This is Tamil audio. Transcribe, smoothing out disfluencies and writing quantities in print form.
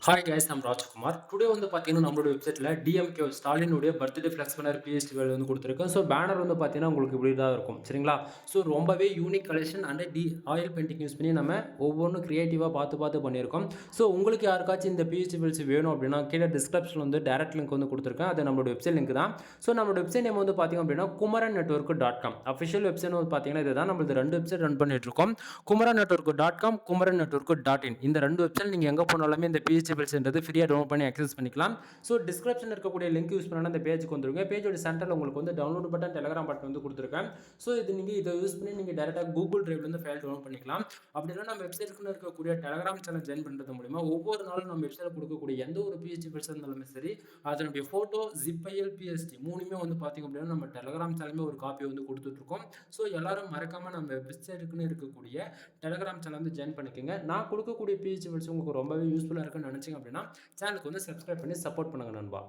ஹாய் கைஸ், நான் ராஜ்குமார். டுடே வந்து பார்த்தீங்கன்னா, நம்மளோட வெப்சைட்ல டிஎம்கே ஸ்டாலினுடைய பர்த்டே ஃப்ளெக்ஸ் பேனர் பிஎஸ்டி வேல் வந்து குடுத்துருக்கேன். ஸோ பேனர் வந்து பார்த்தீங்கன்னா, உங்களுக்கு இப்படி தான் இருக்கும். சரிங்களா? ஸோ ரொம்பவே unique collection and oil painting use பண்ணி நம்ம ஒவ்வொன்னும் கிரியேட்டிவா பார்த்து பார்த்து பண்ணியிருக்கோம். ஸோ உங்களுக்கு யாருக்காச்சும் இந்த பிஎஸ்டி வேல்ஸ் வேணும் அப்படின்னா, கீழே டிஸ்கிரிப்ஷன்ல வந்து டைரக்ட் லிங்க் வந்து குடுத்துருக்கேன். அது நம்மளோட வெப்சைட் லிங்க் தான். ஸோ நம்மளோட வெப்சைட் நேம் வந்து பார்த்தீங்க அப்படின்னா, kumaran-network.com. அஃபிஷியல் வெப்சைட் வந்து பார்த்தீங்கன்னா, இதுதான். நம்மளது 2 வெப்சைட் ரன் பண்ணிட்டு இருக்கோம். kumaran-network.com, kumaran-network.in. இந்த 2 வெப்சைட் நீங்க எங்க போனாலுமே இந்த பிஎஸ்டி வேல்ஸ்ன்றது ஃப்ரீயா டவுன்லோட் பண்ணி அக்சஸ் பண்ணிக்கலாம். ஸோ டிஸ்கிரிப்ஷன் இருக்கக்கூடிய லிங்க் யூஸ் பண்ணா அந்த பேஜுக்கு வந்துருங்க. பேஜோட சென்டர்ல உங்களுக்கு வந்து டவுன்லோட் பட்டன், டெலிகிராம் பட்டன் வந்து கொடுத்துருக்கேன். ஸோ நீங்க இதை யூஸ் பண்ணி நீங்க டைரக்டா கூகுள் டிரைவ்ல இருந்து ஃபைல் டவுன்லோட் பண்ணிக்கலாம். அப்படி இல்லைனா நம்ம வெப்சைட்ல இருக்கக்கூடிய டெலிகிராம் சேனல் ஜாயின் பண்றது மூலமா ஒவ்வொரு நாளும் நம்ம வெப்சைட்ல கொடுக்கக்கூடிய எந்த ஒரு பிஎஸ்டி ஃபைல்ஸ் இருந்தாலுமே சரி, அதனுடைய போட்டோ, ஜிப் ஃபைல், பிஎஸ்டி மூணுமே வந்து பாத்தீங்க அப்படின்னா நம்ம டெலிகிராம் சேனல்ல ஒரு காப்பி வந்து கொடுத்துட்டு இருக்கோம். ஸோ எல்லாரும் மறக்காம நம்ம வெப்சைட்டுக்குன்னு இருக்கக்கூடிய டெலிகிராம் சேனல் வந்து ஜாயின் பண்ணிக்கோங்க. நான் கொடுக்கக்கூடிய பிஎஸ்டி ஃபைல்ஸ் உங்களுக்கு ரொம்பவே யூஸ்ஃபுல்லா இருக்குன்னு நினைச்சீங்க அப்படின்னா சேனலுக்கு வந்து சப்ஸ்கிரைப் பண்ணி சப்போர்ட் பண்ணுங்க நண்பா.